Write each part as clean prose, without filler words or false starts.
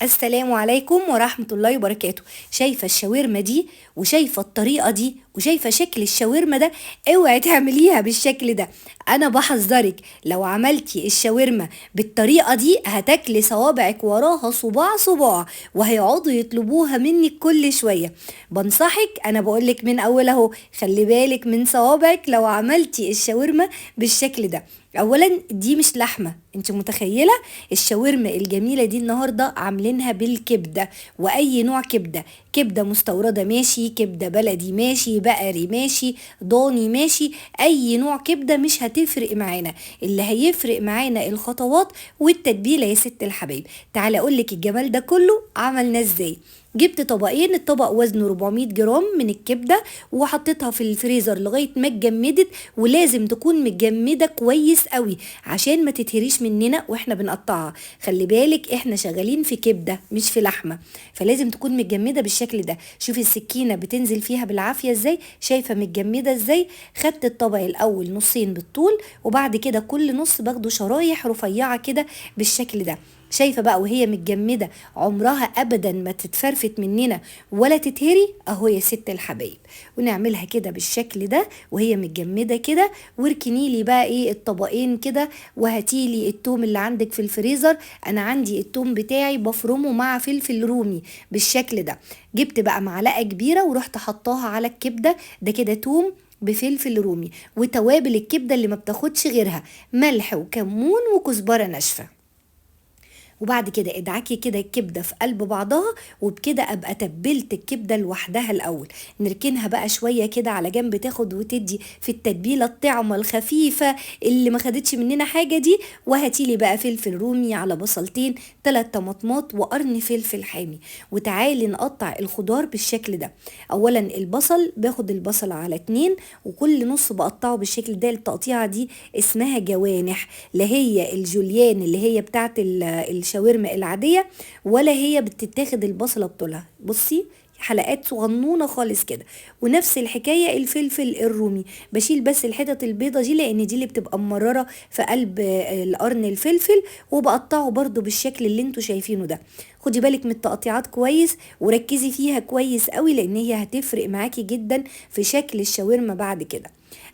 السلام عليكم ورحمة الله وبركاته. شايفة الشاورما دي وشايفة الطريقة دي وشايفة شكل الشاورما ده، اوعي تعمليها بالشكل ده. انا بحذرك، لو عملتي الشاورما بالطريقة دي هتاكلي صوابعك وراها صباع صباع، وهيقعدوا يطلبوها منك كل شوية. بنصحك، انا بقولك من اول اهو، خلي بالك من صوابعك لو عملتي الشاورما بالشكل ده. اولا دي مش لحمة، انت متخيلة؟ الشاورما الجميلة دي النهاردة عاملينها بالكبدة، واي نوع كبدة، كبدة مستوردة ماشي، كبدة بلدي ماشي، بقري ماشي، ضاني ماشي، اي نوع كبدة مش هتفرق معانا. اللي هيفرق معانا الخطوات والتتبيلة يا ست الحبايب. تعالى اقولك الجمال ده كله عملنا ازاي. جبت طبقين، الطبق وزنه 400 جرام من الكبدة، وحطيتها في الفريزر لغاية ما اتجمدت، ولازم تكون متجمدة كويس قوي عشان ما تتهريش مننا واحنا بنقطعها. خلي بالك احنا شغالين في كبدة مش في لحمة، فلازم تكون متجمدة بالشكل ده. شوفي السكينة بتنزل فيها بالعافية ازاي، شايفة متجمدة ازاي. خدت الطبق الاول نصين بالطول، وبعد كده كل نص باخده شرايح رفيعة كده بالشكل ده. شايفة بقى وهي متجمدة، عمرها ابدا ما تتفرفت مننا ولا تتهري اهو يا ست الحبايب. ونعملها كده بالشكل ده وهي متجمدة كده. واركني لي بقى ايه الطبقين كده، وهاتيلي التوم اللي عندك في الفريزر. انا عندي التوم بتاعي بفرمه مع فلفل رومي بالشكل ده. جبت بقى معلقة كبيرة ورحت حطاها على الكبدة، ده كده توم بفلفل رومي. وتوابل الكبدة اللي ما بتاخدش غيرها ملح وكمون وكزبرة ناشفة. وبعد كده ادعكي كده الكبده في قلب بعضها، وبكده ابقى تبلت الكبده لوحدها الاول. نركنها بقى شويه كده على جنب تاخد وتدي في التتبيله الطعمه الخفيفه اللي ما خدتش مننا حاجه دي. وهاتيلي بقى فلفل رومي على بصلتين، 3 طماطمات وقرن فلفل حامي. وتعالي نقطع الخضار بالشكل ده. اولا البصل، باخد البصل على 2، وكل نص بقطعه بالشكل ده. التقطيعه دي اسمها جوانح، لا هي الجوليان اللي هي بتاعت الشاورما العادية، ولا هي بتتاخد البصلة بطولها. بصي حلقات صغنونة خالص كده. ونفس الحكاية الفلفل الرومي، بشيل بس الحتت البيضة دي لان دي اللي بتبقى مررة في قلب القرن الفلفل، وبقطعه برضو بالشكل اللي انتوا شايفينه ده. خدي بالك من التقطيعات كويس وركزي فيها كويس قوي، لان هي هتفرق معاكي جدا في شكل الشاورما بعد كده.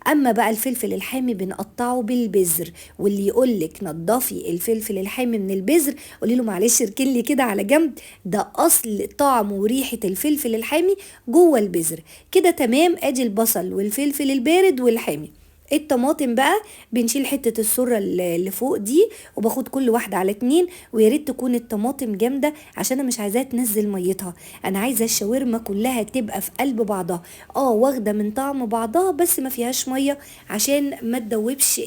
اما بقى الفلفل الحامي بنقطعه بالبذر، واللي يقولك نضفي الفلفل الحامي من البذر قولي له معلش اركن لي كده على جنب، ده اصل طعم وريحه الفلفل الحامي جوه البذر. كده تمام. ادي البصل والفلفل البارد والحامي. الطماطم بقى بنشيل حتة السرة اللي فوق دي، وباخد كل واحدة على 2. وياريت تكون الطماطم جامدة عشان انا مش عايزاها تنزل ميتها، انا عايزة الشاورما كلها تبقى في قلب بعضها، واخدة من طعم بعضها بس ما فيهاش مية عشان ما تدوبش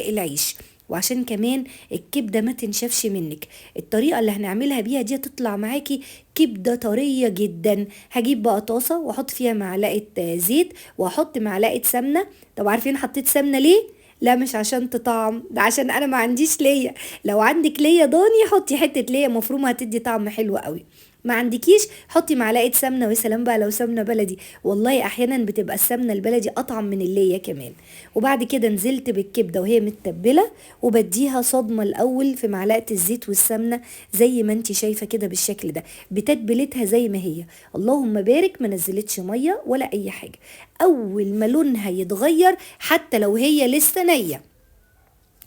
العيش، وعشان كمان الكبدة ما تنشفش منك. الطريقة اللي هنعملها بيها دي تطلع معاكي كبدة طرية جدا. هجيب بقى طاسة واحط فيها معلقة زيت، واحط معلقة سمنة. طب عارفين حطيت سمنة ليه؟ لا مش عشان تطعم، ده عشان انا ما عنديش ليا. لو عندك ليا ضاني حطي حتة ليا مفرومة هتدي طعم حلو قوي. ما عندكيش حطي معلقة سمنة، وسلام بقى لو سمنة بلدي، والله احيانا بتبقى السمنة البلدي اطعم من الليا كمان. وبعد كده نزلت بالكبدة وهي متبلة، وبديها صدمة الاول في معلقة الزيت والسمنة زي ما انت شايفة كده بالشكل ده، بتتبيلتها زي ما هي. اللهم بارك، ما نزلتش مية ولا اي حاجة. اول ما لونها يتغير حتى لو هي لسه نية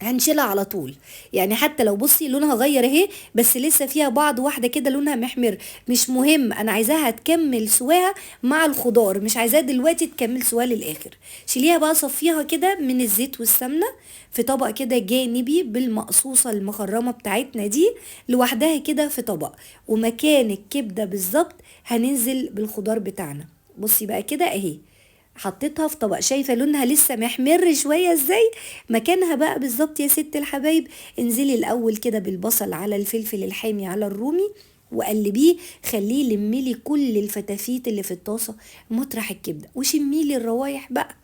هنشيلها على طول. يعني حتى لو بصي لونها غير اهي، بس لسه فيها بعض واحده كده لونها محمر، مش مهم، انا عايزاها تكمل سواها مع الخضار، مش عايزاها دلوقتي تكمل سواها للاخر. شيليها بقى، صفيها كده من الزيت والسمنه في طبق كده جانبي بالمقصوصه المخرمه بتاعتنا دي لوحدها كده في طبق. ومكان الكبده بالظبط هننزل بالخضار بتاعنا. بصي بقى كده اهي، حطيتها في طبق، شايفه لونها لسه محمر شويه ازاي. مكانها بقى بالظبط يا ست الحبايب. انزلي الاول كده بالبصل على الفلفل الحامي على الرومي، وقلبيه، خليه يلملي كل الفتافيت اللي في الطاسه مطرح الكبده، وشميلي الروايح بقى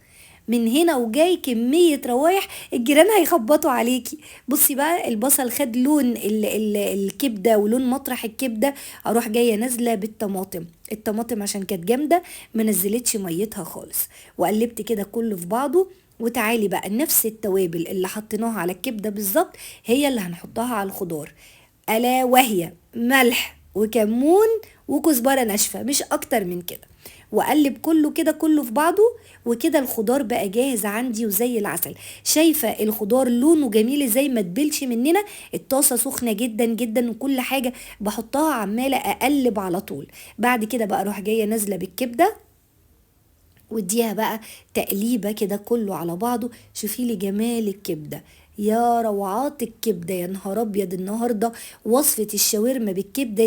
من هنا وجاي كمية روايح الجيران هيخبطوا عليكي. بصي بقى البصل خد لون ال الكبدة ولون مطرح الكبدة، اروح جاية نازلة بالطماطم. الطماطم عشان كانت جامدة ما نزلتش ميتها خالص، وقلبت كده كله في بعضه. وتعالي بقى نفس التوابل اللي حطيناها على الكبدة بالظبط هي اللي هنحطها على الخضار، ألا وهي ملح وكمون وكزبرة ناشفة، مش اكتر من كده. واقلب كله كده كله في بعضه، وكده الخضار بقى جاهز عندي وزي العسل. شايفة الخضار لونه جميل ازاي، ما تبلش مننا. الطاسة سخنة جدا جدا وكل حاجة بحطها عمالة اقلب على طول. بعد كده بقى اروح جاية نازلة بالكبدة، واديها بقى تقليبة كده كله على بعضه. شوفي لي جمال الكبدة، يا روعات الكبدة، يا نهار ابيض. النهاردة وصفة الشاورما بالكبدة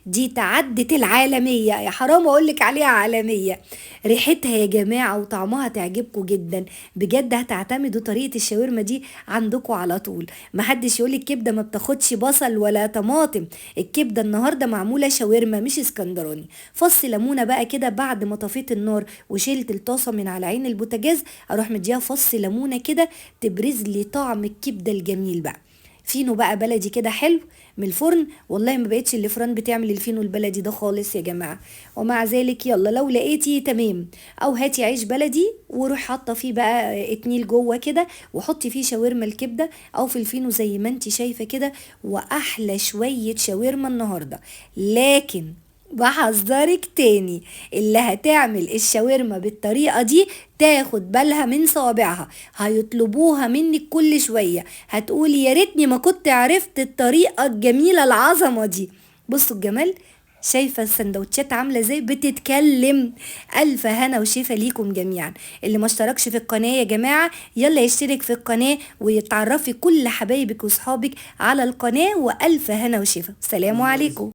دي تعدت العالمية، يا حرام اقولك عليها عالمية. ريحتها يا جماعة وطعمها تعجبكم جدا بجد. هتعتمدوا طريقة الشاورما دي عندكم على طول. محدش يقولك الكبدة ما بتاخدش بصل ولا طماطم. الكبدة النهاردة معمولة شاورما مش اسكندراني. فص ليمونة بقى كده بعد ما طفيت النار وشيلت الطاسة من على عين البوتاجاز، اروح مديها فص ليمونة كده تبرز لي طعم الكبدة الجميل بقى. فينو بقى بلدي كده حلو من الفرن، والله ما بقتش الفرن بتعمل الفينو البلدي ده خالص يا جماعة. ومع ذلك يلا لو لقيتي تمام، او هاتي عيش بلدي وروح حاطه فيه بقى اتنيل جوه كده، وحطي فيه شاورما الكبدة او في الفينو زي ما انت شايفة كده، واحلى شوية شاورما النهاردة. لكن بحذرك تاني، اللي هتعمل الشاورما بالطريقة دي تاخد بالها من صوابعها، هيطلبوها منك كل شوية، هتقولي يا ريتني ما كنت عرفت الطريقة الجميلة العظمة دي. بصوا الجمال، شايفة السندوتشات عاملة ازاي بتتكلم. ألف هنا وشفا ليكم جميعا. اللي ما اشتركش في القناة يا جماعة يلا يشترك في القناة ويتعرفي كل حبايبك وصحابك على القناة، وألف هنا وشفا. سلام عليكم.